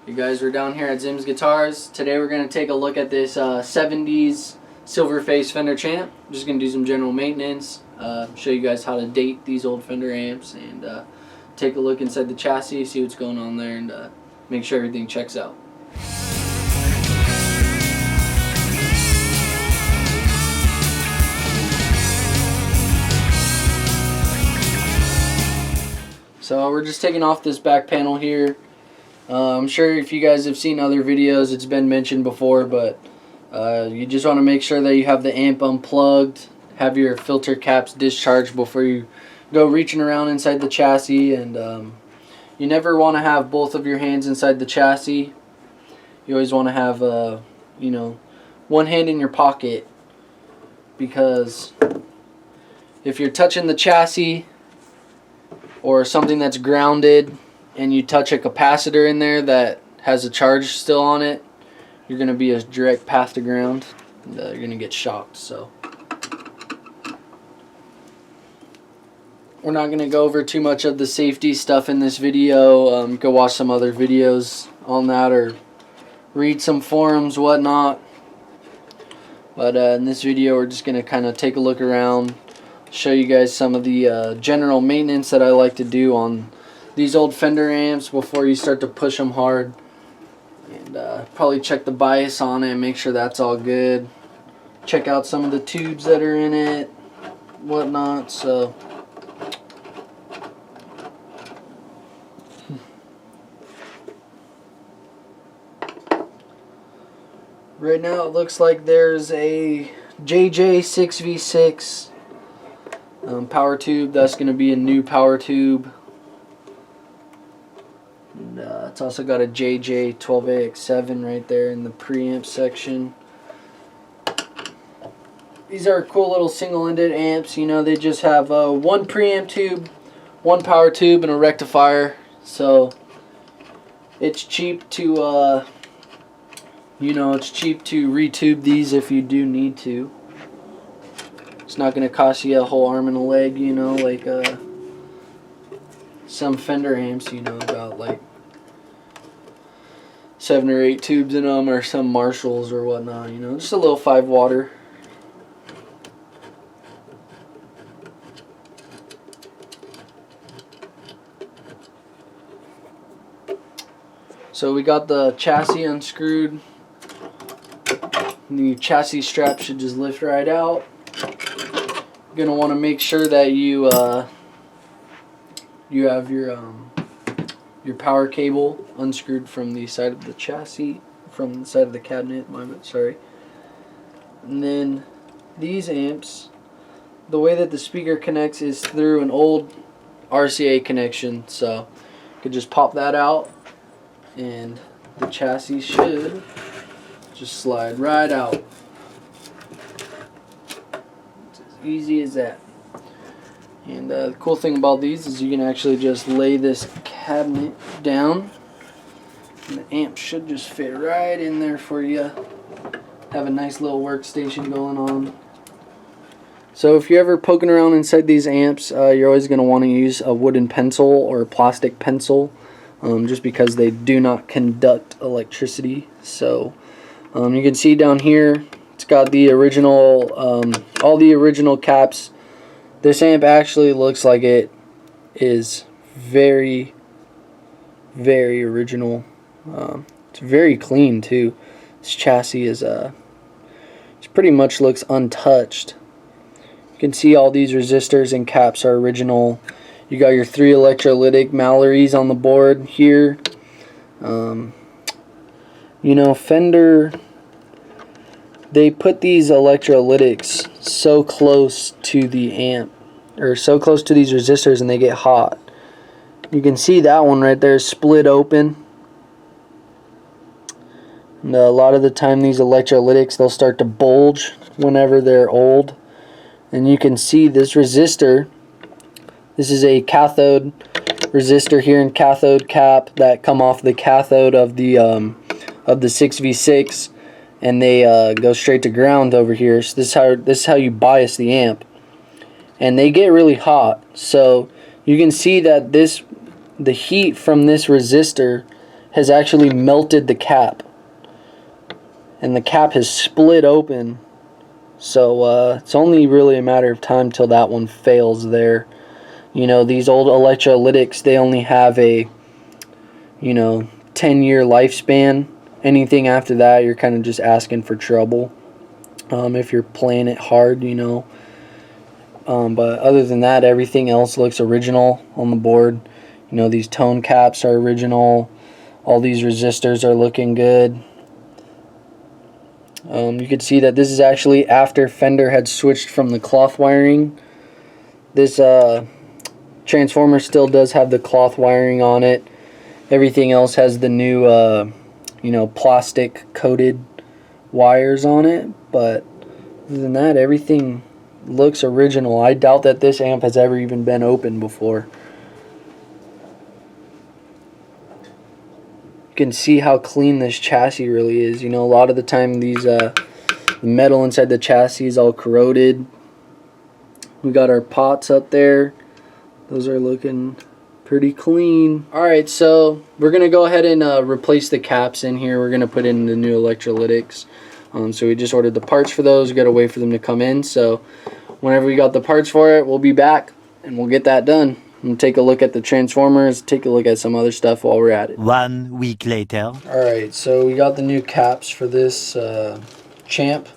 You guys, we're down here at ZIMM'S Guitars. Today we're going to take a look at this 70s silver face Fender Champ. I'm just going to do some general maintenance, show you guys how to date these old Fender amps, and take a look inside the chassis, see what's going on there, and make sure everything checks out. So we're just taking off this back panel here. I'm sure if you guys have seen other videos, it's been mentioned before, but you just want to make sure that you have the amp unplugged, have your filter caps discharged before you go reaching around inside the chassis, and you never want to have both of your hands inside the chassis. You always want to have you know, one hand in your pocket, because if you're touching the chassis or something that's grounded and you touch a capacitor in there that has a charge still on it, you're going to be a direct path to ground, and you're going to get shocked. So we're not going to go over too much of the safety stuff in this video. Go watch some other videos on that or read some forums, whatnot. But in this video we're just going to kind of take a look around, show you guys some of the general maintenance that I like to do on these old Fender amps before you start to push them hard, and probably check the bias on it, make sure that's all good, check out some of the tubes that are in it, whatnot. So right now it looks like there's a JJ 6v6 power tube. That's going to be a new power tube. And it's also got a JJ 12AX7 right there in the preamp section. These are cool little single-ended amps. You know, they just have one preamp tube, one power tube, and a rectifier. So it's cheap to you know, it's cheap to retube these if you do need to. It's not going to cost you a whole arm and a leg, you know, like some Fender amps, you know, got like 7 or 8 tubes in them, or some Marshalls or whatnot, you know, just a little 5-water. So we got the chassis unscrewed. The chassis strap should just lift right out. You're gonna want to make sure that you you have your power cable unscrewed from the side of the chassis, from the side of the cabinet, sorry. And then these amps, the way that the speaker connects is through an old RCA connection, so you could just pop that out and the chassis should just slide right out. It's as easy as that. And the cool thing about these is you can actually just lay this cabinet down, and the amp should just fit right in there for you. Have a nice little workstation going on. So if you're ever poking around inside these amps, you're always going to want to use a wooden pencil or a plastic pencil, just because they do not conduct electricity. So you can see down here, it's got the original, all the original caps. This amp actually looks like it is very, very original. It's very clean too. This chassis is it pretty much looks untouched. You can see all these resistors and caps are original. You got your 3 electrolytic Mallories on the board here. You know, Fender, they put these electrolytics so close to the amp, or so close to these resistors, and they get hot. You can see that one right there split open. And a lot of the time these electrolytics, they'll start to bulge whenever they're old. And you can see this resistor, this is a cathode resistor here and cathode cap that come off the cathode of the 6v6, and they go straight to ground over here. So this is how you bias the amp, and they get really hot. So you can see that the heat from this resistor has actually melted the cap, and the cap has split open. So it's only really a matter of time till that one fails there. You know, these old electrolytics, they only have a, 10-year lifespan. Anything after that, you're kind of just asking for trouble. If you're playing it hard, But other than that, everything else looks original on the board. These tone caps are original. All these resistors are looking good. You could see that this is actually after Fender had switched from the cloth wiring. This transformer still does have the cloth wiring on it. Everything else has the new, plastic coated wires on it. But other than that, everything looks original. I doubt that this amp has ever even been opened before. You can see how clean this chassis really is. A lot of the time these the metal inside the chassis is all corroded. We got our pots up there. Those are looking pretty clean. Alright, so we're going to go ahead and replace the caps in here. We're going to put in the new electrolytics. So we just ordered the parts for those. We got to wait for them to come in. So whenever we got the parts for it, we'll be back and we'll get that done. And take a look at the transformers, take a look at some other stuff while we're at it. 1 week later. Alright, so we got the new caps for this Champ.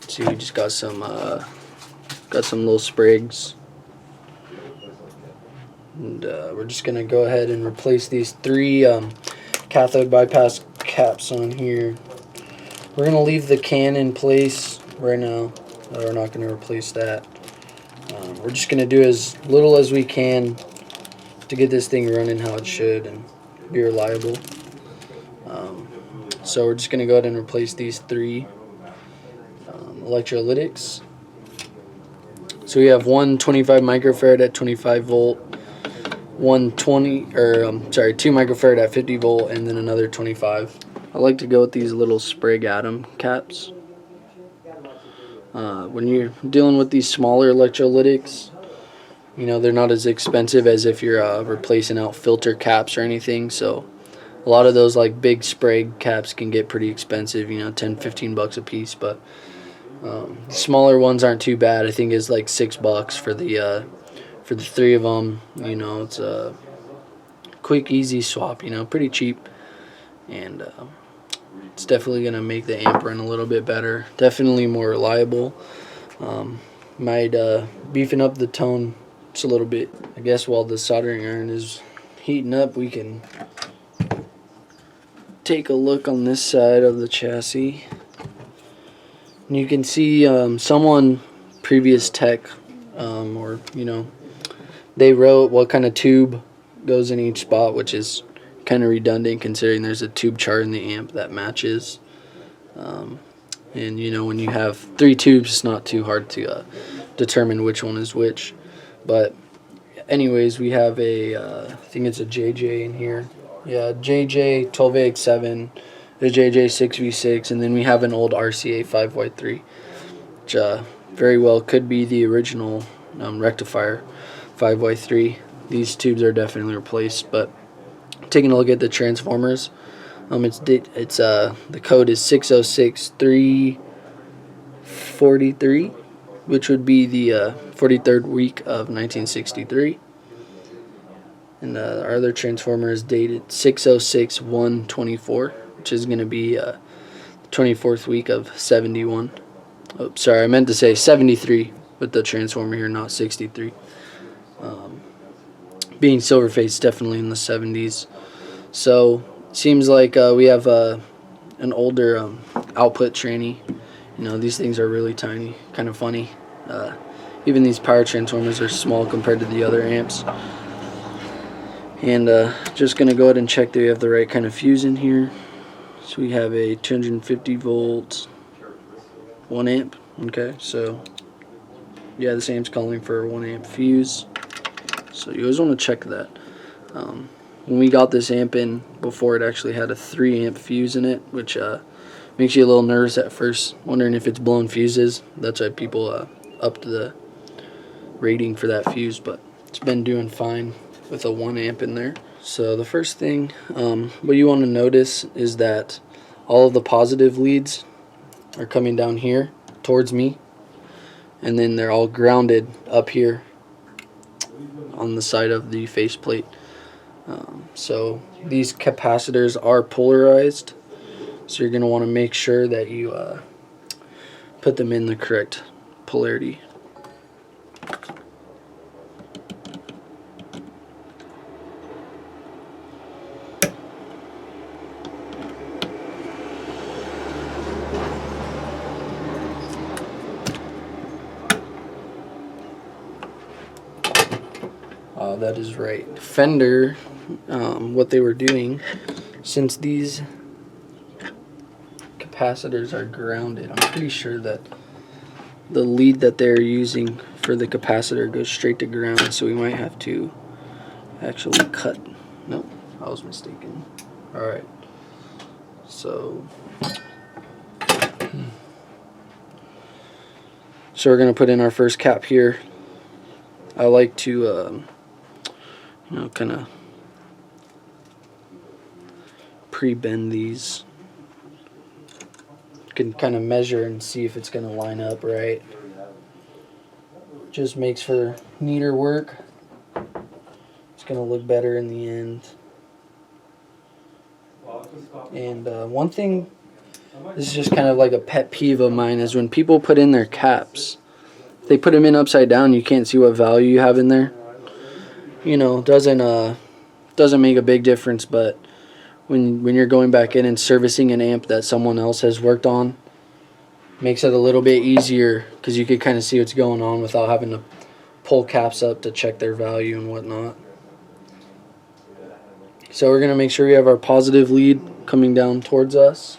Let's see, we just got some little sprigs. And we're just going to go ahead and replace these 3 cathode bypass caps on here. We're going to leave the can in place right now. We're not going to replace that. We're just going to do as little as we can to get this thing running how it should and be reliable. So we're just going to go ahead and replace these 3 electrolytics. So we have one 25 microfarad at 25 volt, one 2 microfarad at 50 volt, and then another 25. I like to go with these little sprig atom caps. When you're dealing with these smaller electrolytics, they're not as expensive as if you're replacing out filter caps or anything. So a lot of those like big sprig caps can get pretty expensive, 10, 15 bucks a piece. But smaller ones aren't too bad. I think it's like $6 for the 3 of them. It's a quick, easy swap. Pretty cheap, and it's definitely going to make the amp run a little bit better. Definitely more reliable. Might beefing up the tone just a little bit. I guess while the soldering iron is heating up, we can take a look on this side of the chassis. And you can see someone, previous tech, they wrote what kind of tube goes in each spot, which is kind of redundant considering there's a tube chart in the amp that matches. And when you have 3 tubes, it's not too hard to determine which one is which. But anyways, we have a I think it's a JJ in here. Yeah, JJ 12AX7, a JJ 6V6, and then we have an old RCA 5Y3, which very well could be the original rectifier 5Y3. These tubes are definitely replaced. But taking a look at the transformers, the code is 606343, which would be the 43rd week of 1963. And our other transformer is dated 606124, which is going to be the 24th week of 71. Oh, sorry, I meant to say 73 with the transformer here, not 63. Being silver face, definitely in the 70s. So seems like we have an older output tranny. These things are really tiny, kind of funny. Even these power transformers are small compared to the other amps. And just gonna go ahead and check that we have the right kind of fuse in here. So we have a 250 volt 1 amp. Okay, so yeah, this amp's calling for a 1 amp fuse. So you always want to check that. When we got this amp in before, it actually had a 3 amp fuse in it, which makes you a little nervous at first, wondering if it's blown fuses. That's why people upped the rating for that fuse, but it's been doing fine with a 1 amp in there. So the first thing, what you want to notice is that all of the positive leads are coming down here towards me, and then they're all grounded up here on the side of the faceplate. So these capacitors are polarized, so you're going to want to make sure that you put them in the correct polarity. That is right. Fender, what they were doing, since these capacitors are grounded, I'm pretty sure that the lead that they're using for the capacitor goes straight to ground, so we might have to actually cut. No, I was mistaken. Alright, so we're going to put in our first cap here. I like to kind of pre-bend these. You can kind of measure and see if it's going to line up right. Just makes for neater work. It's going to look better in the end. And one thing, this is just kind of like a pet peeve of mine, is when people put in their caps, they put them in upside down, you can't see what value you have in there. You know, doesn't make a big difference, but when you're going back in and servicing an amp that someone else has worked on, makes it a little bit easier because you could kind of see what's going on without having to pull caps up to check their value and whatnot. So we're going to make sure we have our positive lead coming down towards us.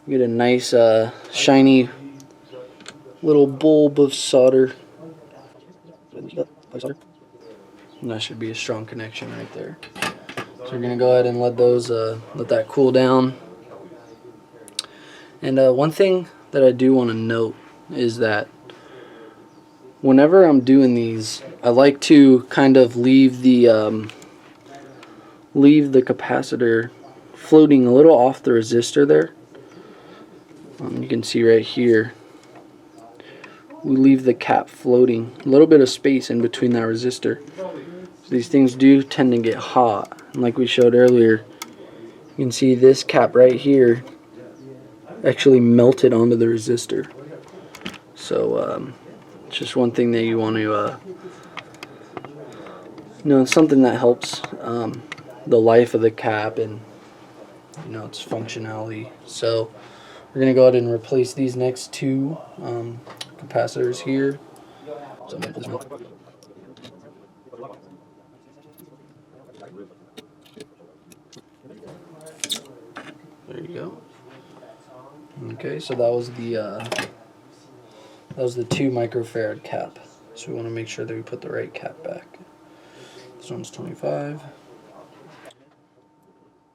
Get a nice shiny little bulb of solder. And that should be a strong connection right there. So we're gonna go ahead and let that cool down. And one thing that I do want to note is that whenever I'm doing these, I like to kind of leave the capacitor floating a little off the resistor there. You can see right here, we leave the cap floating, a little bit of space in between that resistor. So these things do tend to get hot, and like we showed earlier, you can see this cap right here actually melted onto the resistor. So it's just one thing that you want to it's something that helps the life of the cap and its functionality. So we're going to go ahead and replace these next two capacitors here. So there you go. Okay, so that was the 2 microfarad cap. So we want to make sure that we put the right cap back. This one's 25.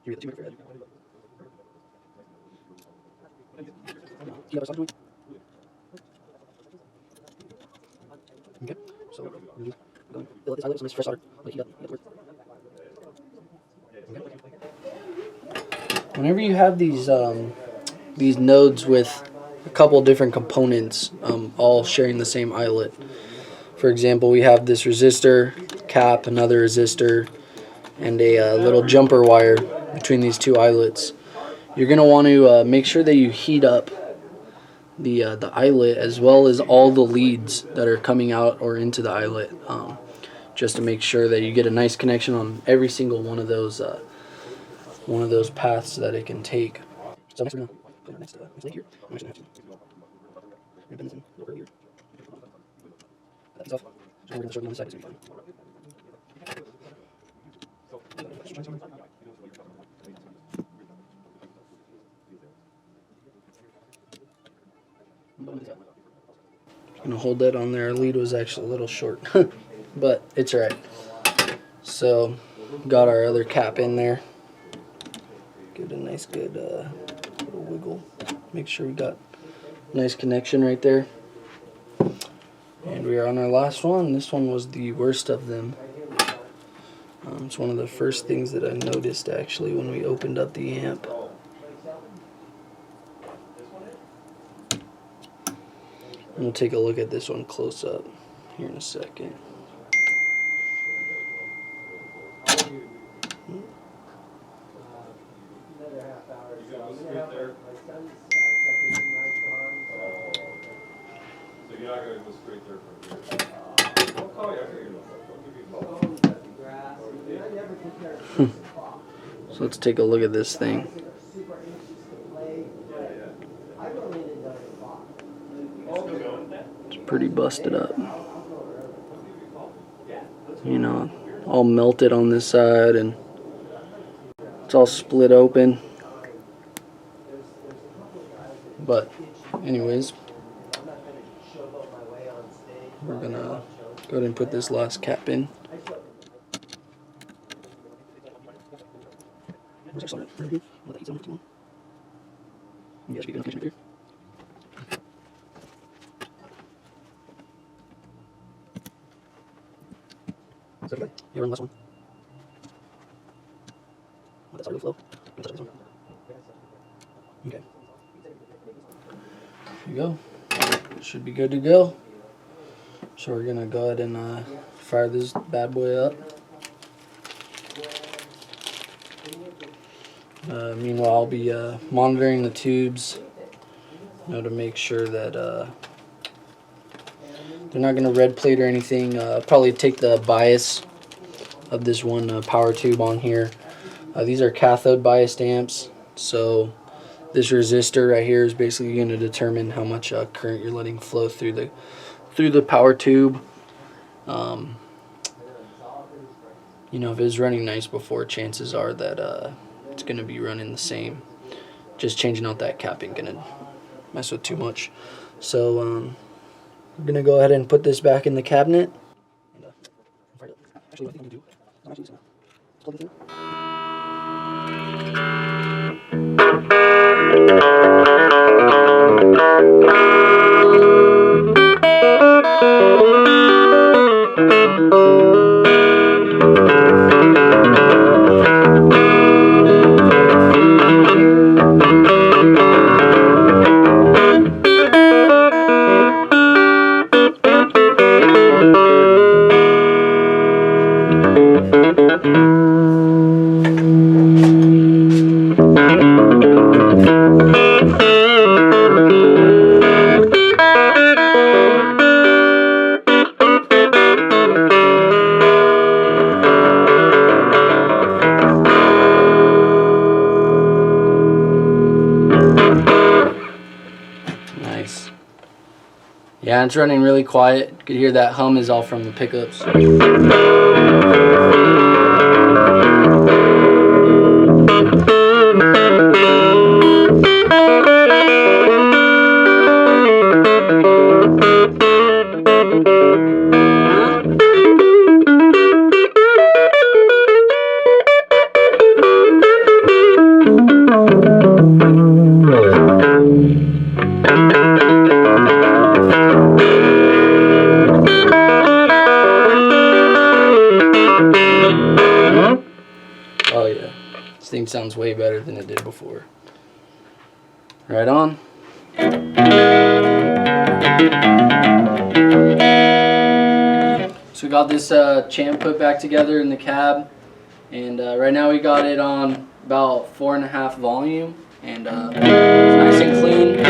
You get 2 microfarad. Okay, so we're just going to fill out this eyelid with some nice fresh solder. Like heat up work. Okay. Whenever you have these nodes with a couple different components all sharing the same eyelet. For example, we have this resistor cap, another resistor, and a little jumper wire between these two eyelets. You're going to want to make sure that you heat up the eyelet as well as all the leads that are coming out or into the eyelet, just to make sure that you get a nice connection on every single one of those paths that it can take. So next we're going to put our next link here. I'm actually going to have to bend this in a little earlier. That piece off. So we're going to show you on the side. It's going to be fun. I'm going to hold that on there. Our lead was actually a little short, but it's alright. So got our other cap in there. Give it a nice good little wiggle. Make sure we got a nice connection right there. And we are on our last one. This one was the worst of them. It's one of the first things that I noticed actually when we opened up the amp. And we'll take a look at this one close up here in a second. So let's take a look at this thing. It's pretty busted up. You know, all melted on this side and it's all split open. But anyways, we're gonna go ahead and put this last cap in. You run last one. That's our flow. Okay. There you go. Should be good to go. So we're gonna go ahead and fire this bad boy up. Meanwhile, I'll be monitoring the tubes, you know, to make sure that they're not going to red plate or anything. Probably take the bias of this one power tube on here. These are cathode biased amps, so this resistor right here is basically going to determine how much current you're letting flow through the power tube. You know, if it's running nice before, chances are that it's going to be running the same. Just changing out that cap ain't going to mess with too much. So we're going to go ahead and put this back in the cabinet. Actually, what I think I'm going to do, I'm actually just going to plug it in. Nice. Yeah, it's running really quiet. You could hear that hum is all from the pickups. Oh yeah, this thing sounds way better than it did before. Right on. So we got this Champ put back together in the cab, and right now we got it on about 4.5 volume, and it's nice and clean.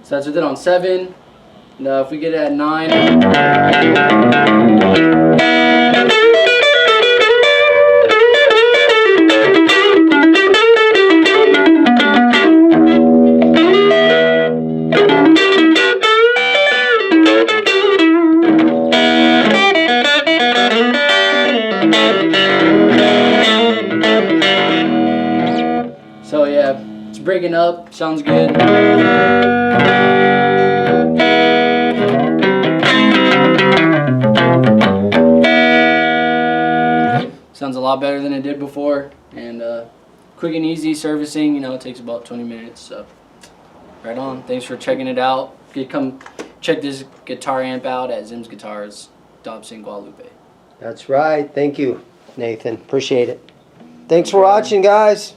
So that's with it on 7. And if we get it at 9. breaking up. Sounds good. Sounds a lot better than it did before, and quick and easy servicing. You know, it takes about 20 minutes. So, right on. Thanks for checking it out. Come check this guitar amp out at ZIMM'S Guitars, Dobson, Guadalupe. That's right. Thank you, Nathan. Appreciate it. Thanks for watching, guys.